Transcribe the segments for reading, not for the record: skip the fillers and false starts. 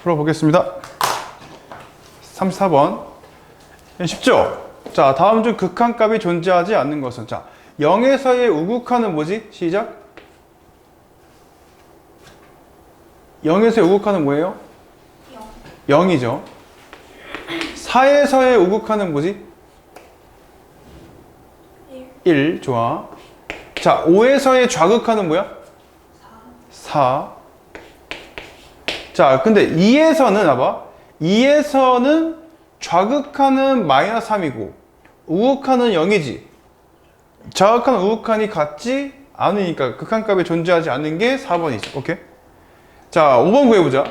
풀어보겠습니다. 34번. 쉽죠? 자, 다음 중 극한값이 존재하지 않는 것은? 자, 0에서의 우극한은 뭐지? 시작. 0에서의 우극한은 뭐예요? 0이죠. 4에서의 우극한은 뭐지? 1. 좋아. 자, 5에서의 좌극한은 뭐야? 4. 자, 근데 2에서는, 봐봐. 2에서는 좌극한은 마이너스 3이고, 우극한은 0이지. 좌극한, 우극한이 같지 않으니까 극한값이 존재하지 않는 게 4번이지. 오케이? 자, 5번 구해보자.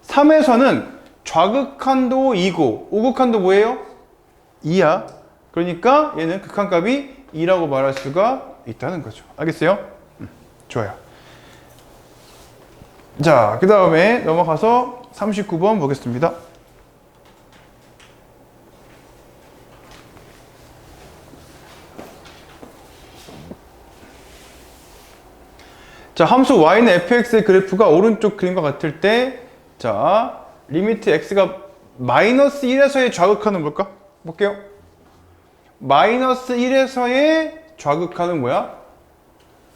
3에서는 좌극한도 2고, 우극한도 뭐예요? 2야. 그러니까 얘는 극한값이 2라고 말할 수가 있다는 거죠. 알겠어요? 좋아요. 자, 그 다음에 넘어가서 39번 보겠습니다. 자, 함수 y는 fx의 그래프가 오른쪽 그림과 같을 때, 자, 리미트 x가 마이너스 1에서의 좌극한은 뭘까? 볼게요. 마이너스 1에서의 좌극한은 뭐야?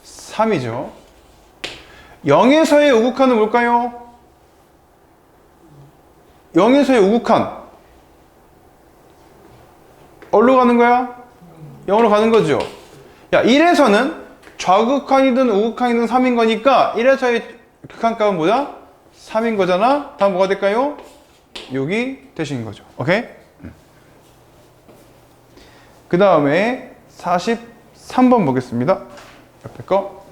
3이죠. 0에서의 우극한은 뭘까요? 0에서의 우극한. 어디로 가는 거야? 0으로 가는 거죠. 야, 1에서는 좌극한이든 우극한이든 3인 거니까 1에서의 극한값은 뭐야? 3인 거잖아. 다음 뭐가 될까요? 여기 되신 거죠. 오케이? 그 다음에 43번 보겠습니다. 옆에 거.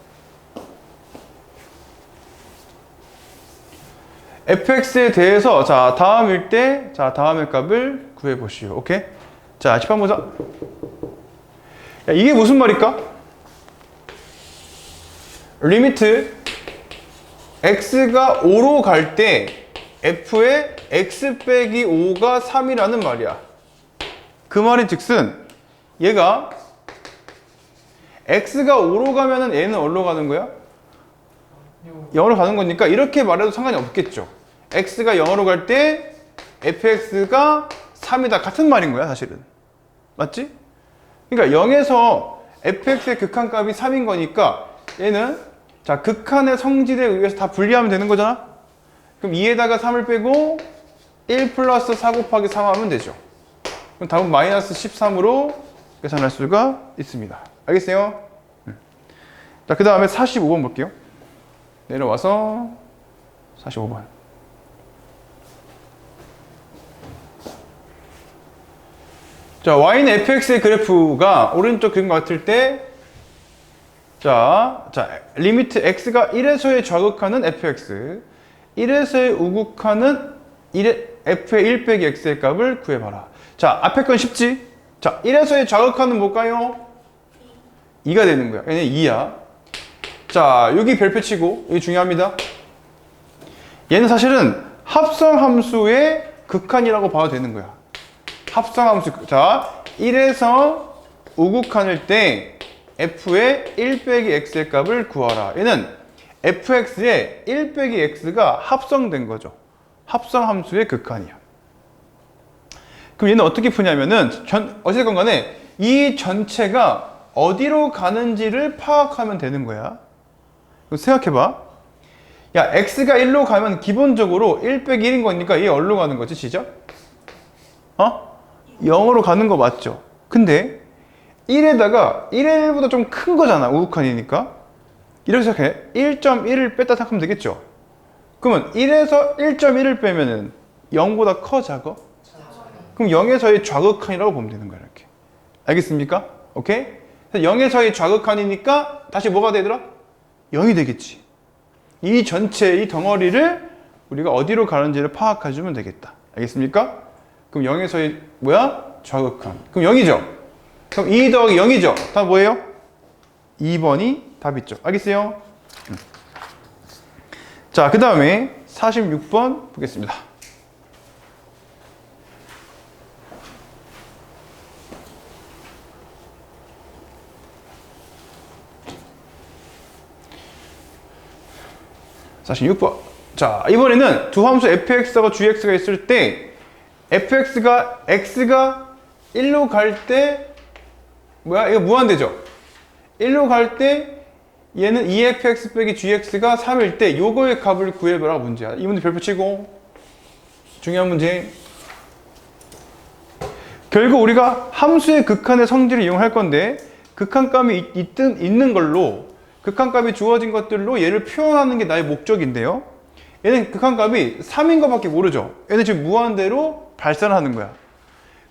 fx에 대해서 자, 다음일 때 자, 다음의 값을 구해 보시오. 오케이? 자, 10번 보자. 야, 이게 무슨 말일까? 리미트 x가 5로 갈 때 f의 x 빼기 5가 3이라는 말이야. 그 말인 즉슨 얘가 x가 5로 가면은 얘는 어디로 가는 거야? 0으로 가는 거니까 이렇게 말해도 상관이 없겠죠. x가 0으로 갈 때 fx가 3이다 같은 말인 거야 사실은. 맞지? 그러니까 0에서 fx의 극한값이 3인 거니까 얘는 자, 극한의 성질에 의해서 다 분리하면 되는 거잖아? 그럼 2에다가 3을 빼고 1 플러스 4 곱하기 3 하면 되죠. 그럼 답은 마이너스 13으로 계산할 수가 있습니다. 알겠어요? 자, 그 다음에 45번 볼게요. 내려와서 45번. 자, y는 fx의 그래프가 오른쪽 그림과 같을 때 자, 리미트 x가 1에서의 좌극하는 fx, 1에서의 우극하는 f의 1 빼기 x의 값을 구해봐라. 자, 앞에 건 쉽지? 자, 1에서의 좌극하는 뭘까요? 2가 되는 거야. 얘는 2야. 자, 여기 별표 치고, 이게 중요합니다. 얘는 사실은 합성함수의 극한이라고 봐도 되는 거야. 합성함수. 자, 1에서 우극한일 때 f의 1 빼기 x의 값을 구하라. 얘는 fx에 1 빼기 x가 합성된 거죠. 합성함수의 극한이야. 그럼 얘는 어떻게 푸냐면은 어쨌건 간에 이 전체가 어디로 가는지를 파악하면 되는 거야. 생각해봐. 야, x가 1로 가면 기본적으로 1 빼기 1인 거니까 얘 어디로 가는 거지, 시작? 0으로 가는 거 맞죠? 근데 1에다가 1보다 좀 큰 거잖아, 우극한이니까. 이렇게 생각해. 1.1을 뺐다 생각하면 되겠죠? 그러면 1에서 1.1을 빼면은 0보다 커, 작아? 그럼 0에서의 좌극한이라고 보면 되는 거야, 이렇게. 알겠습니까? 오케이? 0에서의 좌극한이니까 다시 뭐가 되더라? 0이 되겠지. 이 전체, 이 덩어리를 우리가 어디로 가는지를 파악해주면 되겠다. 알겠습니까? 그럼 0에서의 뭐야? 좌극한. 그럼 0이죠? 그럼 2 더하기 0이죠? 답 뭐예요? 2번이 답이죠. 알겠어요? 자, 그 다음에 46번 보겠습니다. (46번) 자, 이번에는 두 함수 fx하고 gx가 있을 때 fx가 x가 1로 갈 때 뭐야? 이거 무한대죠? 1로 갈 때 얘는 2fx 빼기 gx가 3일 때 요거의 값을 구해보라고 문제야. 이 문제 별표 치고 중요한 문제. 결국 우리가 함수의 극한의 성질을 이용할 건데 극한값이 있는 걸로 극한값이 주어진 것들로 얘를 표현하는 게 나의 목적인데요. 얘는 극한값이 3인 것밖에 모르죠. 얘는 지금 무한대로 발산하는 거야.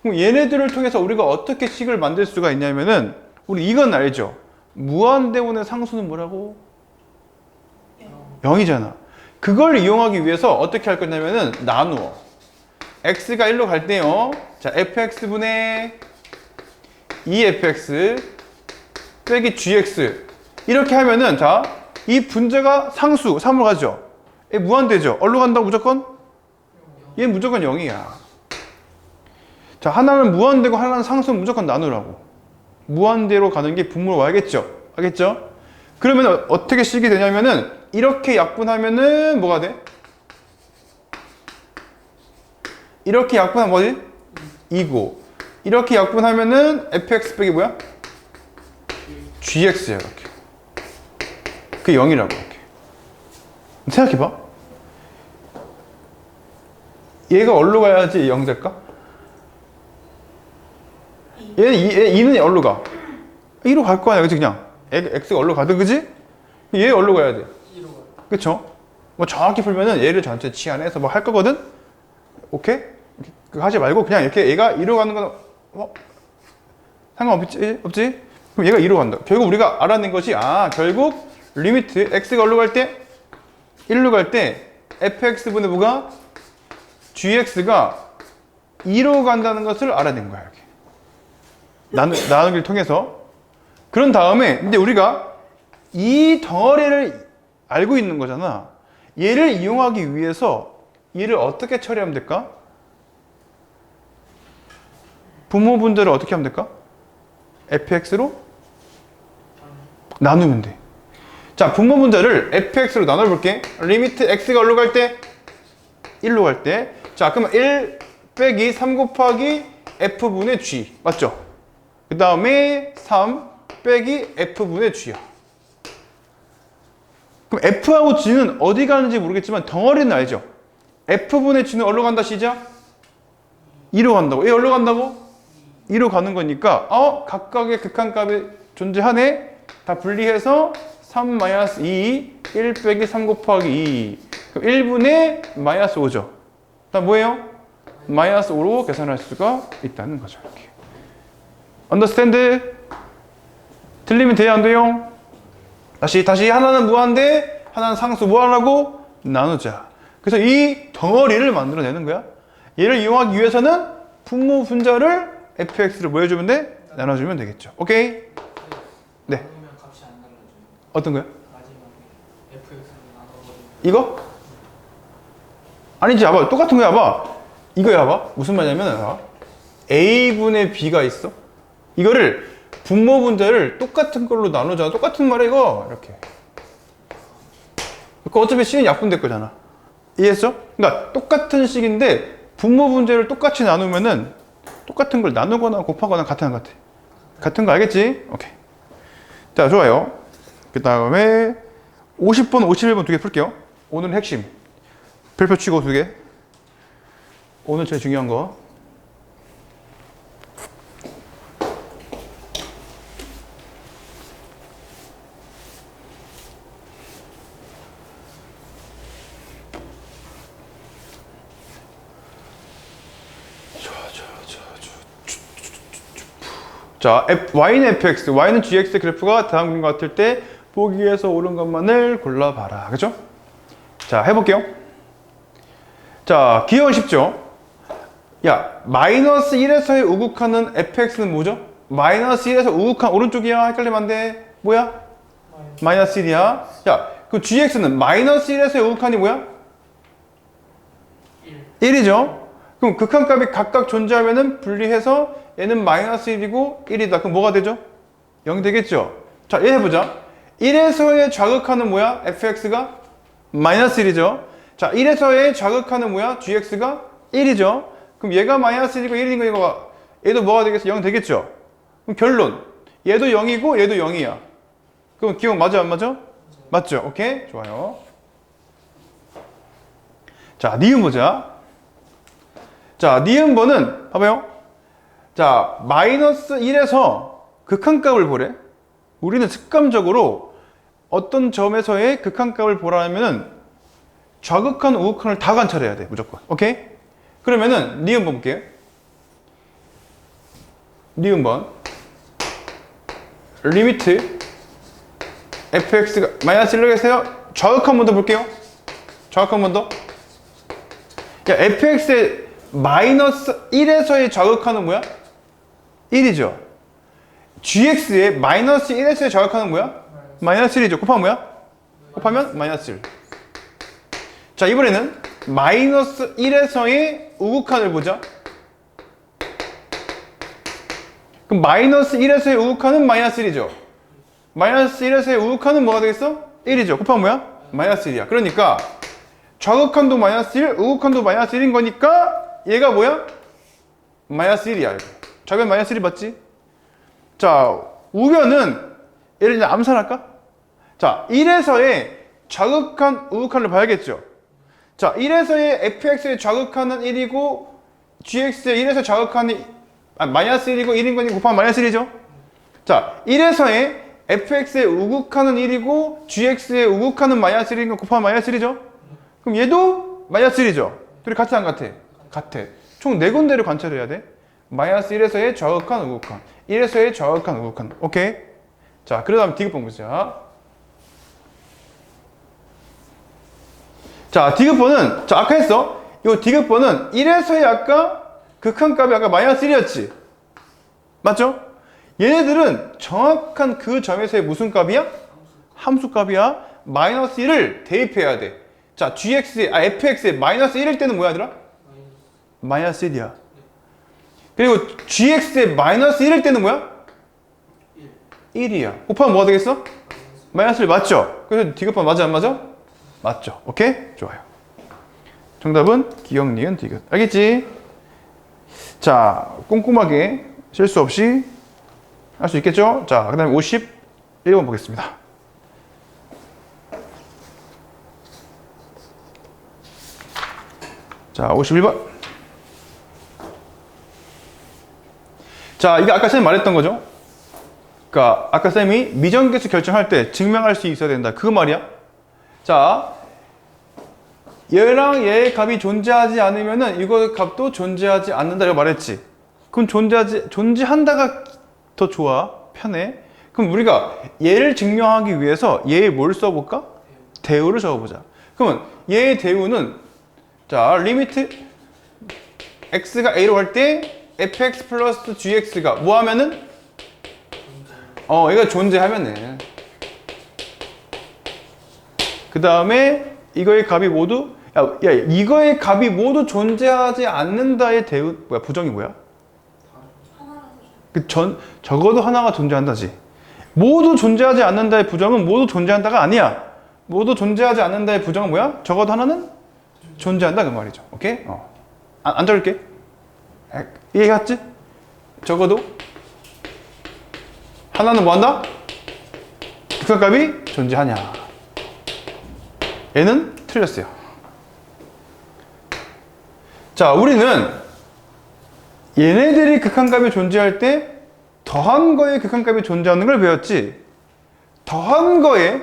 그럼 얘네들을 통해서 우리가 어떻게 식을 만들 수가 있냐면은 우리 이건 알죠? 무한대원의 상수는 뭐라고? 0이잖아. 그걸 이용하기 위해서 어떻게 할 거냐면은 나누어. x가 1로 갈 때요. 자, fx분의 2fx 빼기 gx 이렇게 하면은 자, 이 분자가 상수 3으로 가죠. 얘 무한대죠. 어디로 간다고 무조건? 얘 무조건 0이야. 자, 하나는 무한대고 하나는 상수는 무조건 나누라고. 무한대로 가는 게 분모로 와야겠죠. 알겠죠? 그러면 어떻게 식이 되냐면은 이렇게 약분하면은 뭐가 돼? 이렇게 약분하면 뭐지? 2고 이렇게 약분하면은 fx 빼기 뭐야? gx야. 이렇게. 그게 0이라고. 이렇게. 생각해봐. 얘가 어디로 가야지 0 될까? 얘는 2는 어디로 가? 2로 갈 거 아니야, 그치? 그냥 x가 어디로 가든, 그치? 얘 어디로 가야 돼? 2로 가. 그쵸? 뭐 정확히 풀면은 얘를 전체 치환해서 뭐 할 거거든? 오케이? 그거 하지 말고 그냥 이렇게 얘가 2로 가는 건 상관없지? 없지? 그럼 얘가 2로 간다. 결국 우리가 알아낸 것이 결국 리미트 x가 어디로 갈 때? 1로 갈 때 fx분의 뭐가? gx가 2로 간다는 것을 알아낸 거야. 이렇게. 나누기를 통해서. 그런 다음에 근데 우리가 이 덩어리를 알고 있는 거잖아. 얘를 이용하기 위해서 얘를 어떻게 처리하면 될까? 분모 분자를 어떻게 하면 될까? fx로 나누면 돼. 자, 분모 분자를 fx로 나눠볼게. 리미트 x가 어디로 갈 때? 1로 갈 때. 자, 그러면 1 빼기 3 곱하기 f분의 g. 맞죠? 그 다음에 3 빼기 f분의 g야. 그럼 f하고 g는 어디 가는지 모르겠지만 덩어리는 알죠? f분의 g는 어디로 간다 시작? 2로 간다고. 얘 어디로 간다고? 2로 가는 거니까 각각의 극한값이 존재하네. 다 분리해서 3-2 1 빼기 3 곱하기 2 그럼 1분의 마이너스 5죠. 다음 뭐예요? 마이너스 5로 계산할 수가 있다는 거죠. 이렇게. 언더스탠드? 틀리면 돼요, 안 돼요? 다시 하나는 무한대, 하나는 상수. 뭐 하라고? 나누자. 그래서 이 덩어리를 만들어내는 거야. 얘를 이용하기 위해서는 분모 분자를 fx를 뭐 해주면 돼? 나눠주면 되겠죠. 오케이? 네. 나누면 값이 안 달라져요. 어떤 거야? 마지막에 fx를 나눠버리면 이거? 아니지, 봐봐. 똑같은 거야, 봐봐. 이거야, 봐봐. 무슨 말이냐면, 봐봐. a분의 b가 있어. 이거를 분모 분자를 똑같은 걸로 나누자. 똑같은 말이야, 이거. 이렇게. 그러니까 어차피 c는 약분될 거잖아. 이해했어? 그러니까 똑같은 식인데 분모 분자를 똑같이 나누면은 똑같은 걸 나누거나 곱하거나 같은 거 같아. 같은 거 알겠지? 오케이. 자, 좋아요. 그 다음에 50번, 51번 두 개 풀게요. 오늘 핵심. 별표 치고 두 개. 오늘 제일 중요한 거. 자, y는 fx, y는 gx 그래프가 다음 그림 같을 때 보기에서 옳은 것만을 골라봐라. 그죠? 자, 해볼게요. 자, 기억은 쉽죠? 야, 마이너스 1에서의 우극한은 fx는 뭐죠? 마이너스 1에서 우극한 오른쪽이야. 헷갈리면 안 돼. 뭐야? 마이너스 1이야. 야, 그럼 gx는 마이너스 1에서의 우극한이 뭐야? 1이죠? 그럼 극한값이 각각 존재하면은 분리해서 얘는 마이너스 1이고 1이다. 그럼 뭐가 되죠? 0 되겠죠? 자, 얘 해보자. 1에서의 좌극한은 뭐야? fx가 마이너스 1이죠? 자, 1에서의 자극하는 뭐야? gx가 1이죠. 그럼 얘가 마이너스 1이고 1인 거니까 얘도 뭐가 되겠어? 0 되겠죠? 그럼 결론. 얘도 0이고 얘도 0이야. 그럼 기억 맞아 안 맞아? 맞죠? 오케이? 좋아요. 자, 니은 보자. 자, 니은 번은 봐봐요. 자, 마이너스 1에서 극한값을 보래. 우리는 습관적으로 어떤 점에서의 극한값을 보라면은 좌극한, 우극한을 다 관찰해야 돼, 무조건. 오케이? 그러면은 니은 번 볼게요. 니은 번. 리미트 fx가 마이너스 1로 계세요. 좌극한 번 더 볼게요. 좌극한 번 더. 야, fx의 마이너스 1에서의 좌극한은 뭐야? 1이죠. gx의 마이너스 1에서의 좌극한은 뭐야? 마이너스 1이죠. 곱하면 뭐야? 곱하면 마이너스 1. 자, 이번에는 마이너스 1에서의 우극한을 보자. 그럼 마이너스 1에서의 우극한은 마이너스 1이죠. 마이너스 1에서의 우극한은 뭐가 되겠어? 1이죠. 곱하면 뭐야? 마이너스 1이야. 그러니까 좌극한도 마이너스 1, 우극한도 마이너스 1인 거니까 얘가 뭐야? 마이너스 1이야. 좌변 마이너스 1이 맞지? 자, 우변은 얘를 이제 암산할까? 자, 1에서의 좌극한, 우극한을 봐야겠죠. 자, 1에서의 fx의 좌극한은 1이고 gx의 1에서 좌극한이 마이너스 1이고 1인 거니까 곱하면 마이너스 1이죠. 자, 1에서의 fx의 우극한은 1이고 gx의 우극한은 마이너스 1이니까 곱하면 마이너스 1이죠. 그럼 얘도 마이너스 1이죠. 둘이 같이 안 같아? 같아. 총 4군데를 관찰해야 돼. 마이너스 1에서의 좌극한, 우극한. 1에서의 좌극한, 우극한. 오케이? 자, 그 다음에 디귿번 보자. 자, 디귿번은, 자, 아까 했어. 이 디귿번은 1에서의 아까 극한값이 아까 마이너스 1이었지. 맞죠? 얘네들은 정확한 그 점에서의 무슨 값이야? 함수값이야. 마이너스 1을 대입해야 돼. 자, fx의 마이너스 1일 때는 뭐야, 얘들아? 마이너스 1이야. 그리고 gx의 마이너스 1일 때는 뭐야? 1이야. 곱하면 뭐가 되겠어? 마이너스 1 맞죠? 그래서 디귿번 맞아, 안 맞아? 맞죠. 오케이? 좋아요. 정답은 기역, 니은, 디귿. 알겠지? 자, 꼼꼼하게 실수 없이 할 수 있겠죠? 자, 그 다음에 51번 보겠습니다. 자, 51번. 자, 이게 아까 쌤이 말했던 거죠? 그러니까 아까 쌤이 미정계수 결정할 때 증명할 수 있어야 된다. 그거 말이야. 자, 얘랑 얘의 값이 존재하지 않으면은 이거 값도 존재하지 않는다고 말했지. 그럼 존재한다가 더 좋아. 편해. 그럼 우리가 얘를 증명하기 위해서 얘의 뭘 써볼까? 대우를 적어보자. 그러면 얘의 대우는 자, 리미트 x가 a로 갈 때 fx 플러스 gx가 뭐 하면은? 얘가 존재하면은 그 다음에 이거의 값이 모두 이거의 값이 모두 존재하지 않는다의 대우 뭐야? 부정이 뭐야? 적어도 하나가 존재한다지. 모두 존재하지 않는다의 부정은 모두 존재한다가 아니야. 모두 존재하지 않는다의 부정은 뭐야? 적어도 하나는 존재한다 그 말이죠. 오케이? 안 적을게. 이해갔지? 적어도 하나는 뭐 한다? 극한값이 존재하냐. 얘는 틀렸어요. 자, 우리는 얘네들이 극한값이 존재할 때 더한 거에 극한값이 존재하는 걸 배웠지. 더한 거에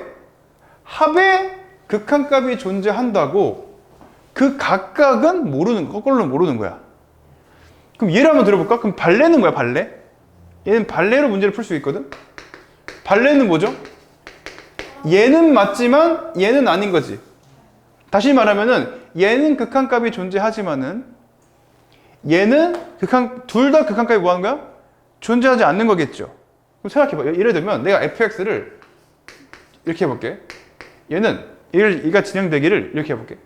합에 극한값이 존재한다고 그 각각은 모르는 거, 거꾸로는 모르는 거야. 그럼 얘를 한번 들어볼까? 그럼 발레는 뭐야, 발레? 얘는 발레로 문제를 풀 수 있거든? 발레는 뭐죠? 얘는 맞지만 얘는 아닌 거지. 다시 말하면은 얘는 극한값이 존재하지만은 얘는 둘 다 극한값이 뭐 하는 거야? 존재하지 않는 거겠죠. 그럼 생각해봐. 예를 들면 내가 fx를 이렇게 해볼게. 얘가 진행되기를 이렇게 해볼게.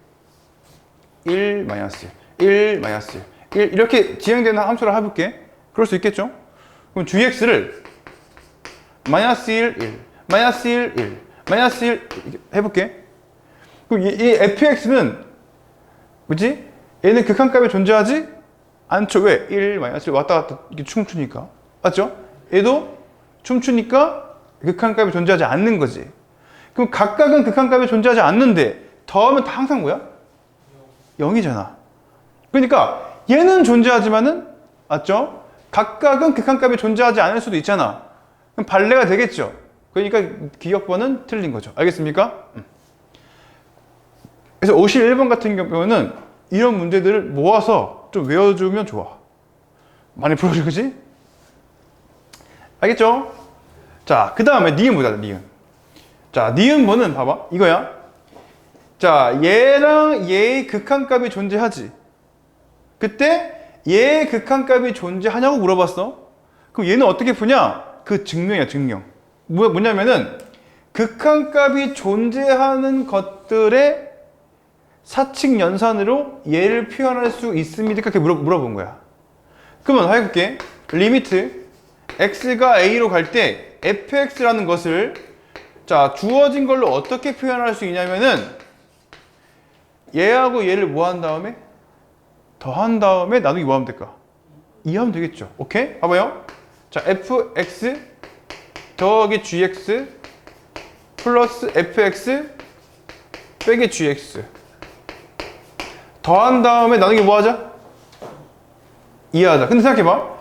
1, 마이너스 1, 마이너스 1 이렇게 진행되는 함수를 해볼게. 그럴 수 있겠죠? 그럼 gx를 마이너스 1, 1, 마이너스 1, 1, 마이너스 1 해볼게. 그럼 이 fx는 그치? 얘는 극한값이 존재하지 않죠. 왜? 1, 마이너스 1 왔다 갔다 이렇게 춤추니까. 맞죠? 얘도 춤추니까 극한값이 존재하지 않는 거지. 그럼 각각은 극한값이 존재하지 않는데 더하면 다 항상 뭐야? 0이잖아. 그러니까 얘는 존재하지만은 맞죠? 각각은 극한값이 존재하지 않을 수도 있잖아. 그럼 발레가 되겠죠. 그러니까 기억번은 틀린 거죠. 알겠습니까? 그래서 51번 같은 경우는 이런 문제들을 모아서 좀 외워주면 좋아. 많이 풀어줘, 그지? 알겠죠? 자, 그 다음에 니은 보자, 니은. 자, 니은 번은 봐봐. 이거야. 자, 얘랑 얘의 극한값이 존재하지. 그때 얘의 극한값이 존재하냐고 물어봤어. 그럼 얘는 어떻게 푸냐? 그 증명이야, 증명. 뭐냐면은 극한값이 존재하는 것들의 사칙 연산으로 얘를 표현할 수 있습니까? 이렇게 물어본 거야. 그러면 해볼게. 리미트 x가 a로 갈 때 fx라는 것을 자 주어진 걸로 어떻게 표현할 수 있냐면은 얘하고 얘를 뭐 한 다음에 더한 다음에 나누기 뭐 하면 될까? 2 하면 되겠죠. 오케이? 봐봐요. 자 fx 더하기 gx 플러스 fx 빼기 gx 더한 다음에 나누기 뭐 하자? 2 하자. 근데 생각해봐.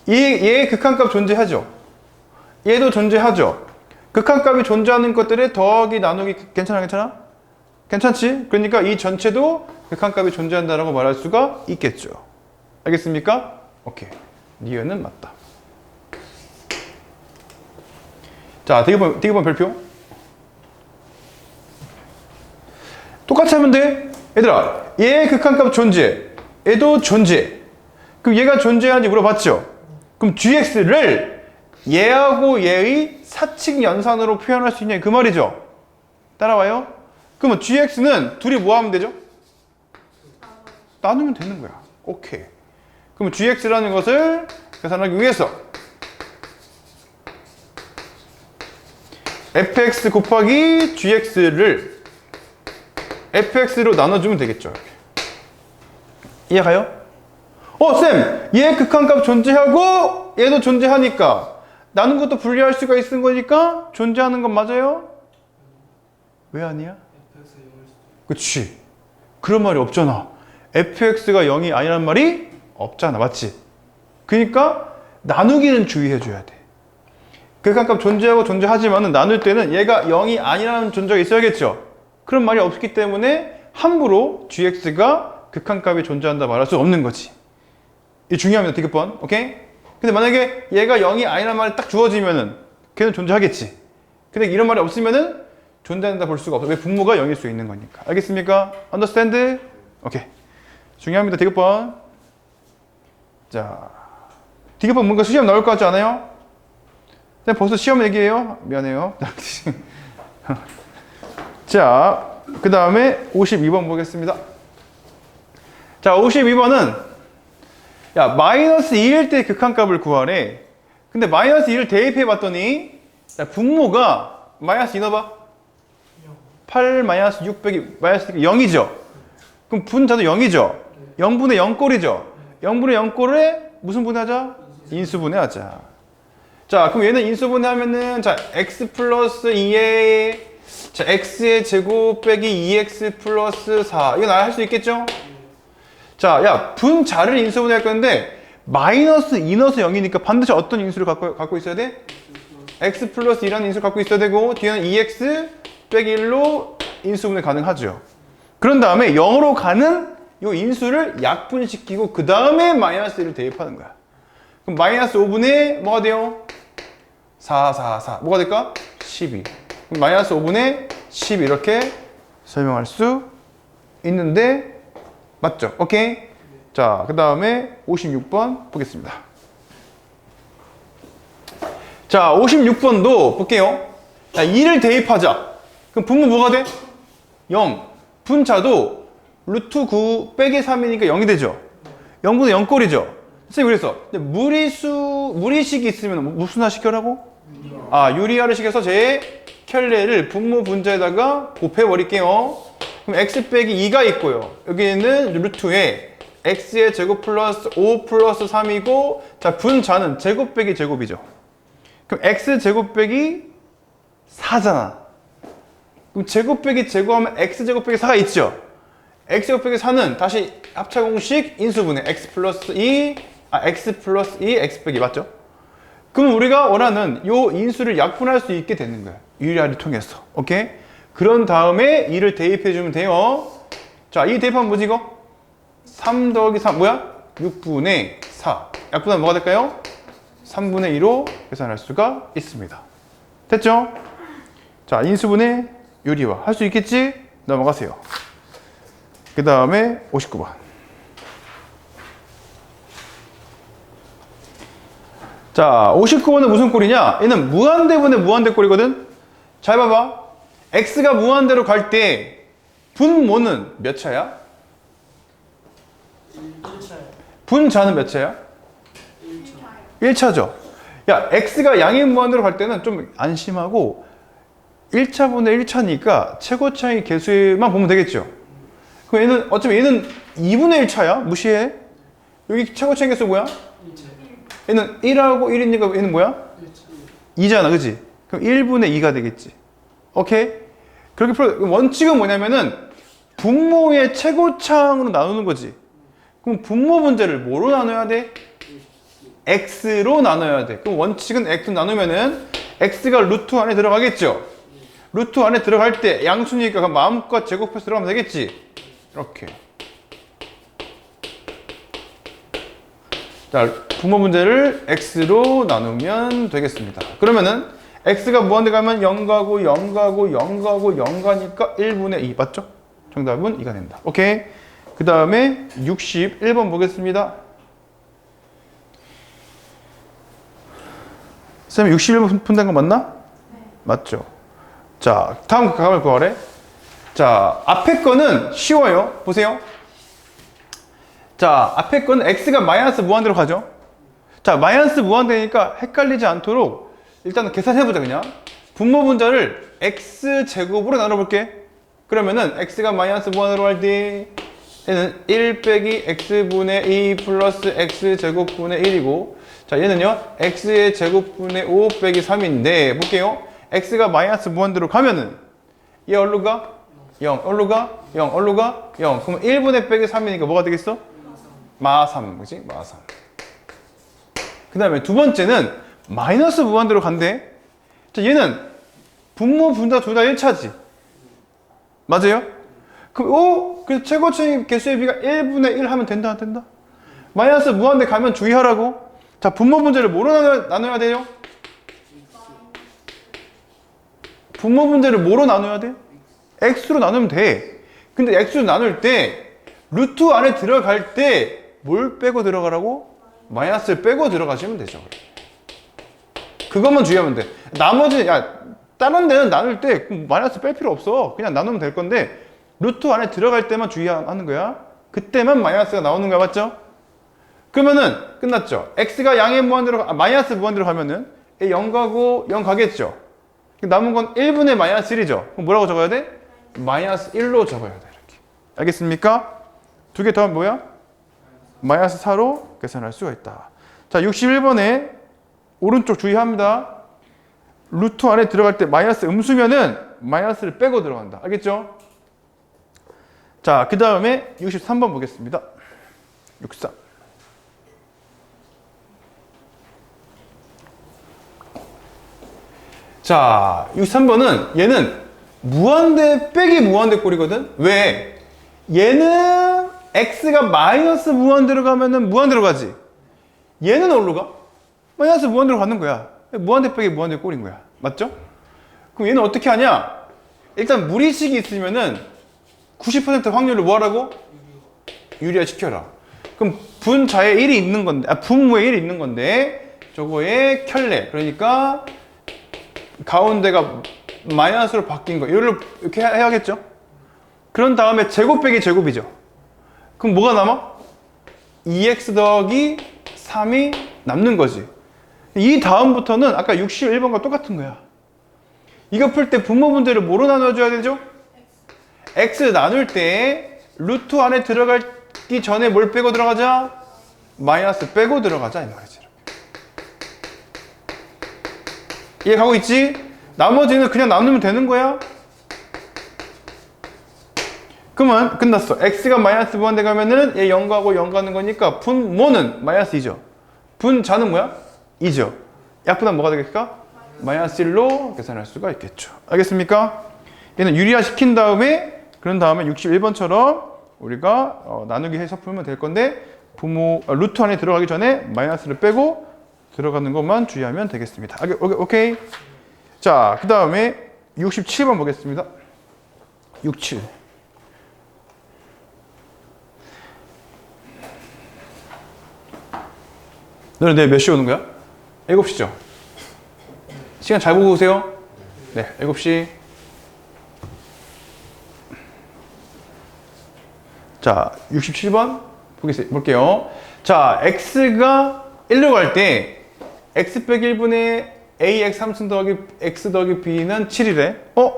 얘의 극한값 존재하죠? 얘도 존재하죠? 극한값이 존재하는 것들의 더하기 나누기 괜찮아? 괜찮아? 괜찮지? 그러니까 이 전체도 극한값이 존재한다라고 말할 수가 있겠죠. 알겠습니까? 오케이. 니은은 맞다. 자, 대기본 별표. 똑같이 하면 돼. 얘들아, 얘의 극한값 존재. 얘도 존재. 그럼 얘가 존재하는지 물어봤죠? 그럼 gx를 얘하고 얘의 사칙 연산으로 표현할 수 있냐 그 말이죠? 따라와요? 그러면 gx는 둘이 뭐 하면 되죠? 나누면 되는 거야. 오케이. 그러면 gx라는 것을 계산하기 위해서 fx 곱하기 gx를 fx로 나눠주면 되겠죠. 이렇게. 이해가요? 쌤! 얘 극한값 존재하고 얘도 존재하니까 나눈 것도 분리할 수가 있는 거니까 존재하는 건 맞아요? 왜 아니야? fx가 0일 수도 있고. 그치. 그런 말이 없잖아. fx가 0이 아니란 말이 없잖아. 맞지? 그러니까 나누기는 주의해줘야 돼. 극한값 존재하고 존재하지만 나눌 때는 얘가 0이 아니라는 존재가 있어야겠죠? 그런 말이 없기 때문에 함부로 gx가 극한값이 존재한다 말할 수 없는 거지. 이 중요합니다. 디귿번. 오케이? 근데 만약에 얘가 0이 아니란 말이 딱 주어지면은 걔는 존재하겠지. 근데 이런 말이 없으면은 존재한다 볼 수가 없어. 왜 분모가 0일 수 있는 거니까. 알겠습니까? understand? 오케이. 중요합니다. 디귿번. 자, 디귿번 뭔가 시험 나올 것 같지 않아요? 벌써 시험 얘기해요? 미안해요. 자, 그 다음에 52번 보겠습니다. 자, 52번은 야, 마이너스 2일 때 극한값을 구하래. 근데 마이너스 2를 대입해 봤더니 야, 분모가 마이너스 2 넣어봐. 8 마이너스 6 빼기 마이너스 0이죠. 그럼 분자도 0이죠. 0분의 0꼴이죠. 0분의 0꼴에 무슨 분해하자? 인수분해하자. 자, 그럼 얘는 인수분해하면은 자, x 플러스 2의 자, x의 제곱 빼기 2x 플러스 4. 이거 나 할 수 있겠죠? 자, 야, 분자를 인수분해할 건데 마이너스 2 넣어서 0이니까 반드시 어떤 인수를 갖고 있어야 돼? x 플러스 2라는 인수를 갖고 있어야 되고 뒤에는 2x 빼기 1로 인수분해 가능하죠. 그런 다음에 0으로 가는 이 인수를 약분시키고 그 다음에 마이너스 1을 대입하는 거야. 그럼 마이너스 5분의 뭐가 돼요? 4, 4, 4. 뭐가 될까? 12. 그럼 마이너스 5분의 12 이렇게 설명할 수 있는데 맞죠? 오케이? 자, 그 다음에 56번 보겠습니다. 자, 56번도 볼게요. 자, 2를 대입하자. 그럼 분모 뭐가 돼? 0. 분자도 루트 9 빼기 3이니까 0이 되죠? 0분의 0꼴이죠? 선생님 그래서 무리식이 있으면 무슨 화 시켜라고? 유리화를 시켜서 제 켤레를 분모 분자에다가 곱해버릴게요. 그럼 x 빼기 2가 있고요. 여기는 루트에 x의 제곱 플러스 5 플러스 3이고, 자, 분자는 제곱 빼기 제곱이죠. 그럼 x 제곱 빼기 4잖아. 그럼 제곱 빼기 제곱하면 x 제곱 빼기 4가 있죠. x 제곱 빼기 4는 다시 합차 공식 인수분해 x 플러스 2, x 플러스 2, x 빼기 맞죠? 그럼 우리가 원하는 요 인수를 약분할 수 있게 되는 거야. 유리알을 통해서. 오케이? 그런 다음에 2를 대입해 주면 돼요. 자, 2 대입하면 뭐지 이거? 3 더하기 3 뭐야? 6분의 4. 약분하면 뭐가 될까요? 3분의 2로 계산할 수가 있습니다. 됐죠? 자, 인수분해 유리화 할 수 있겠지? 넘어가세요. 그 다음에 59번. 자, 59번은 무슨 꼴이냐? 얘는 무한대분의 무한대꼴이거든? 잘 봐봐. x가 무한대로 갈 때 분모는 몇 차야? 1차요. 분자는 몇 차야? 1차. 1차죠. 야, x가 양의 무한대로 갈 때는 좀 안심하고 1차분의 1차니까 최고 차이 개수만 보면 되겠죠. 그럼 얘는 어차피 얘는 2분의 1차야. 무시해. 여기 최고 차이 개수 뭐야? 1차. 얘는 1하고 1이니까 얘는 뭐야? 1차. 2잖아. 그치? 그럼 1분의 2가 되겠지. 오케이? 그렇게 원칙은 뭐냐면은 분모의 최고차항으로 나누는 거지. 그럼 분모 분자를 뭐로 나눠야 돼? x로 나눠야 돼. 그럼 원칙은 x 나누면은 x가 루트 안에 들어가겠죠? 루트 안에 들어갈 때 양수니까 그럼 마음껏 제곱해서 들어가면 되겠지? 이렇게. 자, 분모 분자를 x로 나누면 되겠습니다. 그러면은 x가 무한대 가면 0 가고 0 가고 0 가고 0 가니까 1분의 2 맞죠? 정답은 2가 된다. 오케이. 그 다음에 61번 보겠습니다. 쌤 61번 푼다는 거 맞나? 네. 맞죠? 자, 다음 가을 구하래. 자, 앞에 거는 쉬워요. 보세요. 자, 앞에 거는 x가 마이너스 무한대로 가죠. 자, 마이너스 무한대니까 헷갈리지 않도록 일단 계산해보자 그냥. 분모 분자를 x제곱으로 나눠볼게. 그러면은 x가 마이너스 무한대로 갈 때 얘는 1 빼기 x분의 2 플러스 x제곱분의 1이고, 자, 얘는요 x의 제곱분의 5 빼기 3인데 볼게요. x가 마이너스 무한대로 가면은 얘 얼로 가? 0. 얼로 가? 0. 얼로 가? 0. 그럼 1분의 빼기 3이니까 뭐가 되겠어? 마3. 그치? 마3. 그 다음에 두 번째는 마이너스 무한대로 간대. 자, 얘는 분모 분자 둘 다 1차지. 맞아요? 그럼 그래서 최고차이 개수의 비가 1분의 1 하면 된다 안 된다? 마이너스 무한대 가면 주의하라고. 자, 분모 분자를 뭐로 나눠야 돼요? 분모 분자를 뭐로 나눠야 돼? x로 나누면 돼. 근데 x로 나눌 때 루트 안에 들어갈 때 뭘 빼고 들어가라고? 마이너스를 빼고 들어가시면 되죠. 그것만 주의하면 돼. 나머지 다른 데는 나눌 때 마이너스 뺄 필요 없어. 그냥 나누면 될 건데 루트 안에 들어갈 때만 주의하는 거야. 그때만 마이너스가 나오는 거야. 맞죠? 그러면은 끝났죠. x가 양의 무한대로 마이너스 무한대로 가면은 0 가고 0 가겠죠. 남은 건 1분의 마이너스 1이죠. 그럼 뭐라고 적어야 돼? 마이너스 1로 적어야 돼. 이렇게. 알겠습니까? 두 개 더하면 뭐야? 마이너스 4로 계산할 수가 있다. 자, 61번에 오른쪽 주의합니다. 루트 안에 들어갈 때 마이너스 음수면은 마이너스를 빼고 들어간다. 알겠죠? 자, 그 다음에 63번 보겠습니다. 63. 자, 63번은 얘는 무한대 빼기 무한대 꼴이거든? 왜? 얘는 x가 마이너스 무한대로 가면은 무한대로 가지. 얘는 어디로 가? 마이너스 무한대로 가는 거야. 무한대 빼기 무한대 꼴인 거야. 맞죠? 그럼 얘는 어떻게 하냐? 일단 무리식이 있으면은 90% 확률로 뭐 하라고? 유리화 시켜라. 그럼 분자에 1이 있는 건데, 분모에 1이 있는 건데, 저거의 켤레. 그러니까 가운데가 마이너스로 바뀐 거. 이걸 이렇게 해야겠죠? 그런 다음에 제곱 빼기 제곱이죠. 그럼 뭐가 남아? 2x 더하기 3이 남는 거지. 이 다음부터는 아까 61번과 똑같은 거야. 이거 풀 때 분모 분자를 뭐로 나눠줘야 되죠? x 나눌 때 루트 안에 들어가기 전에 뭘 빼고 들어가자? 마이너스 빼고 들어가자 이 말이지. 이해가고 있지? 나머지는 그냥 나누면 되는 거야. 그러면 끝났어. x가 마이너스 무한대 가면은 얘 0가고 0 가는 거니까 분모는 마이너스 2죠. 분자는 뭐야? 2죠. 약분하면 뭐가 되겠을까? 마이너스 1로 계산할 수가 있겠죠. 알겠습니까? 얘는 유리화 시킨 다음에 그런 다음에 61번처럼 우리가 나누기 해서 풀면 될 건데 루트 안에 들어가기 전에 마이너스를 빼고 들어가는 것만 주의하면 되겠습니다. 오케이. 자, 그 다음에 67번 보겠습니다. 67. 너는 내일 몇 시에 오는 거야? 7시죠? 시간 잘 보고 오세요. 네, 7시. 자, 67번 볼게요. 자, x가 1로 갈 때 x 빼기 1분의 ax 3승 더하기 x 더하기 b는 7이래.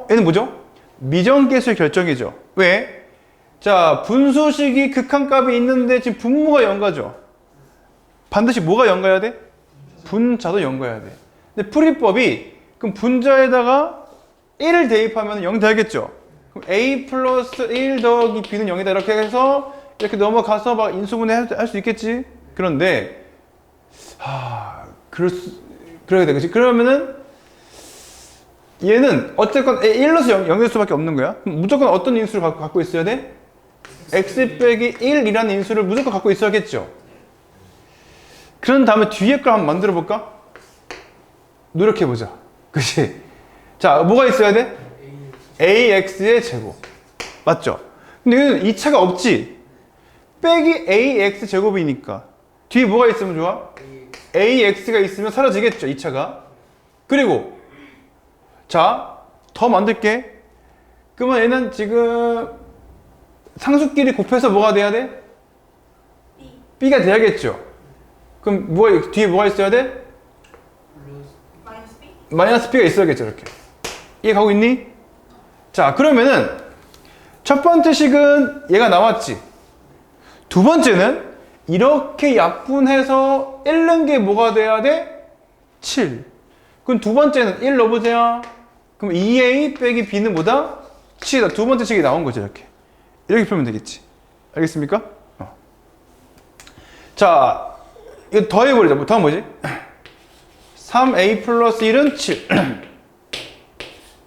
얘는 뭐죠? 미정계수의 결정이죠. 왜? 자, 분수식이 극한값이 있는데 지금 분모가 0가죠. 반드시 뭐가 0가야 돼? 분자도 0가야 돼. 근데 풀이법이 그럼 분자에다가 1을 대입하면 0 돼야겠죠. 그럼 a 플러스 1 더하기 b는 0이다 이렇게 해서 이렇게 넘어가서 막 인수분해 할 수 있겠지. 그런데 그래야 되겠지. 그러면은 얘는 어쨌건 1로서 0될 수밖에 없는 거야. 그럼 무조건 어떤 인수를 갖고 있어야 돼? x 빼기 1이라는 인수를 무조건 갖고 있어야겠죠. 그런 다음에 뒤에 걸 한번 만들어 볼까? 노력해보자. 그치? 자, 뭐가 있어야 돼? ax의 제곱. 맞죠? 근데 여기는 2차가 없지? 빼기 ax 제곱이니까. 뒤에 뭐가 있으면 좋아? ax가 있으면 사라지겠죠, 2차가. 그리고, 자, 더 만들게. 그러면 얘는 지금 상수끼리 곱해서 뭐가 돼야 돼? b가 돼야겠죠. 그럼 뒤에 뭐가 있어야 돼? 마이너스 B? 마이너스 b가 있어야겠죠, 이렇게. 이해 가고 있니? 자, 그러면은 첫 번째 식은 얘가 나왔지. 두 번째는 이렇게 약분해서 1 넣은 게 뭐가 돼야 돼? 7. 그럼 두 번째는 1 넣어보세요. 그럼 2a 빼기 b는 뭐다? 7이다. 두 번째 식이 나온 거죠, 이렇게. 이렇게 풀면 되겠지. 알겠습니까? 자, 이거 더 해버리자. 다음 뭐지? 3a 플러스 1은 7.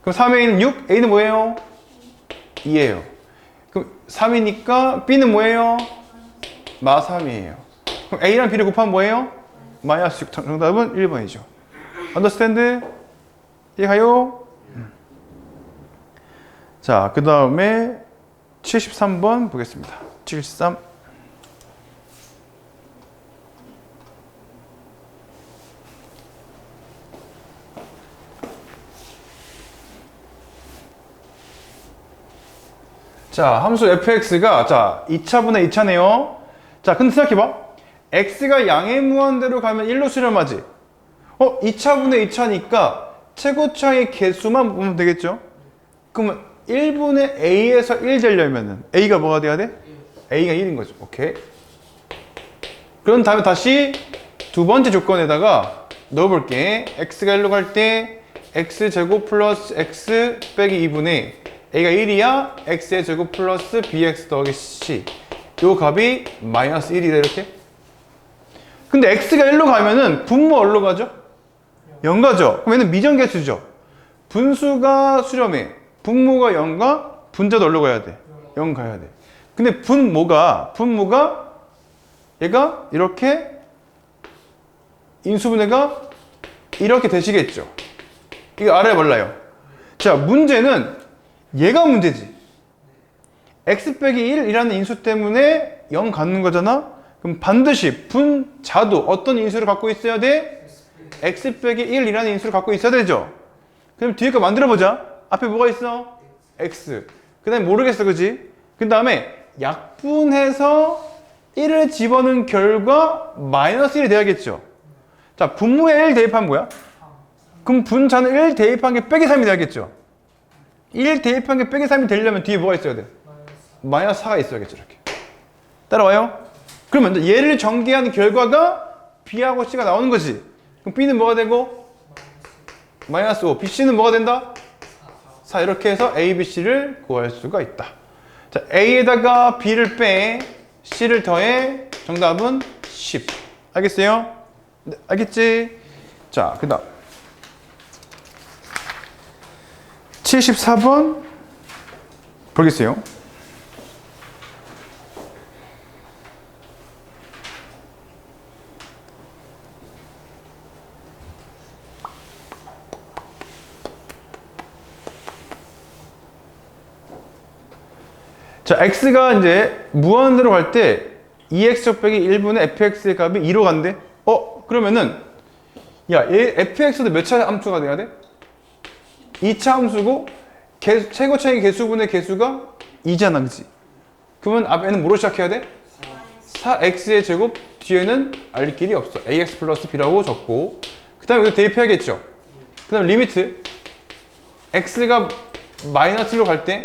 그럼 3a는 6, a는 뭐예요? 2예요. 그럼 3이니까 b는 뭐예요? 마3이에요. 그럼 a랑 b를 곱하면 뭐예요? 마이너스 6. 정답은 1번이죠. 언더스탠드? 이해가요? 자, 그 다음에 73번 보겠습니다. 73. 자, 함수 fx가 자 2차분의 2차네요. 자, 근데 생각해봐. x가 양의 무한대로 가면 1로 수렴하지. 2차분의 2차니까 최고차의 개수만 보면 되겠죠? 그러면 1분의 a에서 1 되려면은 a가 뭐가 돼야 돼? a가 1인 거죠. 오케이. 그런 다음에 다시 두 번째 조건에다가 넣어볼게. x가 1로 갈 때 x제곱 플러스 x 빼기 2분의 a가 1이야 x의 제곱 플러스 bx 더하기 c. 요 값이 마이너스 1이래 이렇게. 근데 x가 1로 가면은 분모 어디로 가죠? 0 가죠. 그럼 얘는 미정계수죠. 분수가 수렴해. 분모가 0가 분자도 어디로 가야 돼? 0 가야 돼. 근데 분모가 얘가 이렇게 인수분해가 이렇게 되시겠죠. 이거 알아야 몰라요. 자, 문제는 얘가 문제지. x 빼기 1이라는 인수 때문에 0 갖는 거잖아. 그럼 반드시 분자도 어떤 인수를 갖고 있어야 돼? x 빼기 1이라는 인수를 갖고 있어야 되죠. 그럼 뒤에 거 만들어 보자. 앞에 뭐가 있어? x. 그 다음에 모르겠어, 그지? 그 다음에 약분해서 1을 집어넣은 결과 마이너스 1이 돼야겠죠. 자, 분모에 1 대입하면 뭐야? 그럼 분자는 1 대입한 게 빼기 3이 돼야겠죠. 1 대입한 게 빼기 3이 되려면 뒤에 뭐가 있어야 돼? 마이너스 4가 있어야겠죠. 이렇게. 따라와요? 그러면 이제 얘를 전개한 결과가 B하고 C가 나오는 거지. 그럼 B는 뭐가 되고? 마이너스 5. B, C는 뭐가 된다? 4. 이렇게 해서 A, B, C를 구할 수가 있다. 자, A에다가 B를 빼, C를 더해. 정답은 10. 알겠어요? 네, 알겠지? 자, 그 다음 74번 보겠어요. 자, x가 이제 무한대로 갈 때 2x 빼기 1분의 fx의 값이 2로 간대. 그러면은 야, 얘 fx도 몇 차례 함수가 돼야 돼? 2차 함수고 최고차의 개수분의 개수가 2잖아, 그치? 그러면 앞에는 뭐로 시작해야 돼? 4x의 제곱, 뒤에는 알 길이 없어. ax 플러스 b라고 적고 그 다음에 이거 대입해야겠죠? 그 다음에 리미트 x가 마이너스로 갈 때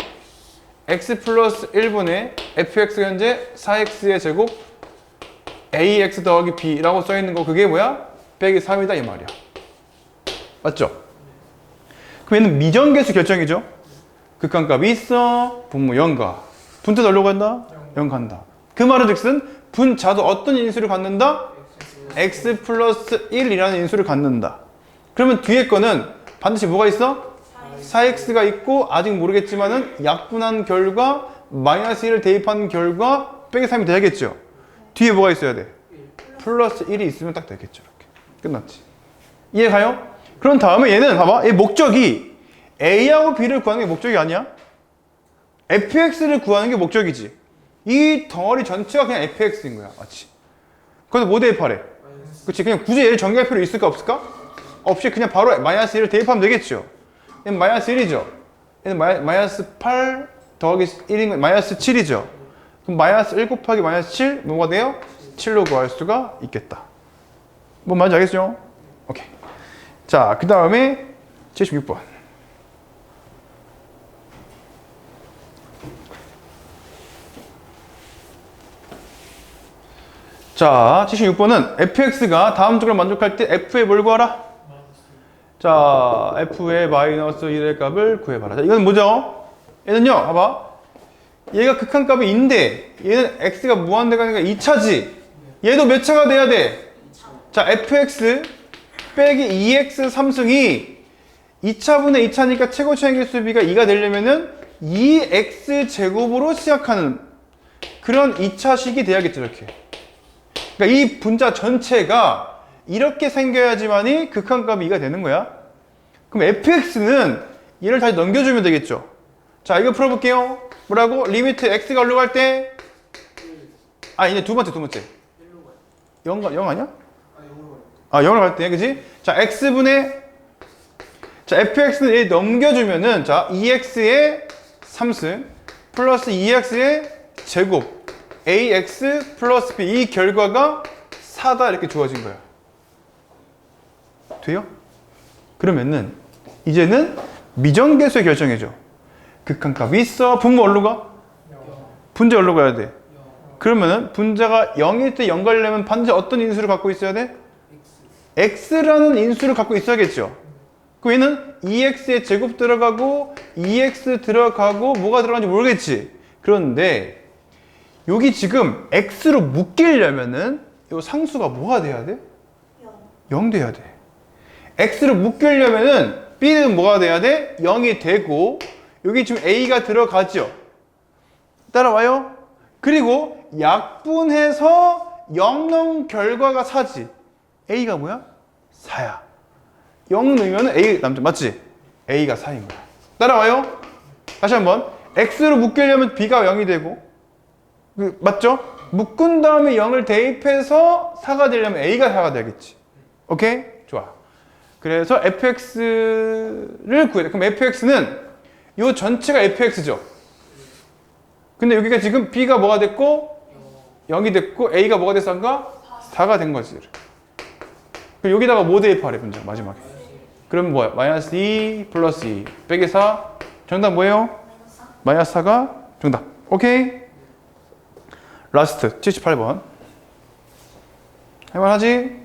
x 플러스 1분의 fx가 현재 4x의 제곱 ax 더하기 b라고 써있는 거 그게 뭐야? 빼기 3이다 이 말이야. 맞죠? 그럼 얘는 미정계수 결정이죠? 극한값이 있어. 분모 0가. 분자도 어디로 간다? 0 간다. 그 말은 즉슨 분자도 어떤 인수를 갖는다? x 플러스 1이라는 인수를 갖는다. 그러면 뒤에 거는 반드시 뭐가 있어? 4x가 있고 아직 모르겠지만은 약분한 결과 마이너스 1을 대입한 결과 빼기 3이 돼야겠죠? 뒤에 뭐가 있어야 돼? 플러스 1이 있으면 딱 되겠죠. 이렇게. 끝났지. 이해 가요? 그런 다음에 얘는 봐봐. 얘 목적이 A하고 B를 구하는 게 목적이 아니야. fx를 구하는 게 목적이지. 이 덩어리 전체가 그냥 fx인 거야. 맞지? 그래서 뭐 대입하래? 그치? 그냥 굳이 얘를 전개할 필요 있을까 없을까? 없이 그냥 바로 마이너스 1을 대입하면 되겠죠. 얘는 마이너스 1이죠. 얘는 마이너스 8 더하기 1인 건 마이너스 7이죠. 그럼 마이너스 1 곱하기 마이너스 7 뭐가 돼요? 7로 구할 수가 있겠다. 뭔 말인지 알겠죠? 오케이. 자, 그 다음에 76번. 자, 76번은 fx가 다음 쪽을 만족할 때 f의 뭘 구하라? 자, f의 마이너스 1의 값을 구해봐라. 자, 이건 뭐죠? 얘는요, 봐봐. 얘가 극한값이 인데 얘는 x가 무한대가 아니라 2차지. 얘도 몇 차가 돼야 돼? 자, fx 빼기 2x 3승이 2차분의 2차니까 최고차의 개수 b가 2가 되려면은 2x 제곱으로 시작하는 그런 2차식이 돼야겠죠, 이렇게. 그러니까 이 분자 전체가 이렇게 생겨야지만이 극한값이 2가 되는 거야. 그럼 fx는 얘를 다시 넘겨주면 되겠죠. 자, 이거 풀어볼게요. 뭐라고? 리미트 x가 어디로 갈 때? 이제 두 번째. 0 아니야? 0으로 갈 때, 그지? 자, x분의, 자, fx는 얘 넘겨주면은, 자, 2x의 3승, 플러스 2x의 제곱, ax 플러스 b, 이 결과가 4다, 이렇게 주어진 거야. 돼요? 그러면은, 이제는 미정계수의 결정이죠. 극한값이 있어. 분모 어디로 가? 분자 어디로 가야 돼? 그러면은 분자가 0일 때 0 가려면 반드시 어떤 인수를 갖고 있어야 돼? x라는 인수를 갖고 있어야겠죠. 그럼 얘는 2x의 제곱 들어가고 2x 들어가고 뭐가 들어가는지 모르겠지. 그런데 여기 지금 x로 묶이려면은 이 상수가 뭐가 돼야 돼? 0 돼야 돼. x로 묶이려면은 b는 뭐가 돼야 돼? 0이 되고 여기 지금 a가 들어가죠. 따라와요? 그리고 약분해서 0 넣은 결과가 4지. a가 뭐야? 4야. 0 넣으면 a 남죠. 맞지? a가 4인 거야. 따라와요? 다시 한번. x로 묶이려면 b가 0이 되고 맞죠? 묶은 다음에 0을 대입해서 4가 되려면 a가 4가 되겠지. 오케이? 좋아. 그래서 fx를 구해야 돼. 그럼 fx는 이 전체가 fx죠. 근데 여기가 지금 b가 뭐가 됐고 0이 됐고 a가 뭐가 됐었는가? 4가 된 거지. 그럼 여기다가 뭐 대입하래 분자 마지막에. 그럼 뭐야? 마이너스 2 플러스 2 빼기 4 정답 뭐예요? 마이너스 4가 정답. 오케이. 라스트 78번. 할만하지?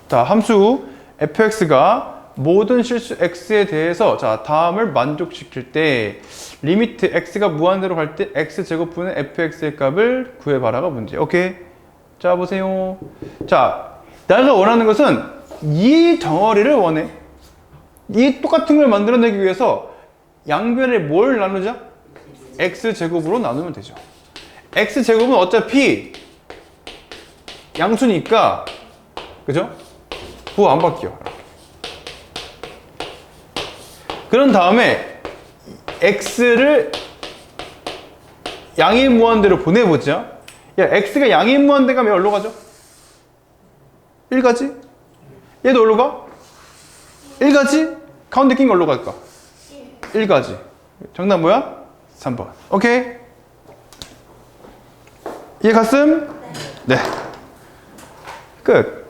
자, 함수 fx가 모든 실수 x에 대해서 자, 다음을 만족시킬 때 리미트 x가 무한대로 갈 때 x제곱분의 fx의 값을 구해봐라가 문제. 오케이. 자, 보세요. 자, 내가 원하는 것은 이 덩어리를 원해. 이 똑같은 걸 만들어내기 위해서 양변에 뭘 나누자? x제곱으로 나누면 되죠. x제곱은 어차피 양수니까 그죠? 부호 안 바뀌어. 그런 다음에 x를 양의 무한대로 보내보자. 야, x가 양의 무한대 가면 어디로 가죠? 1가지? 얘도 어디로 가? 1가지? 가운데 낀 거 어디로 갈까? 1가지. 정답 뭐야? 3번. 오케이? 이해 갔음? 네. 끝.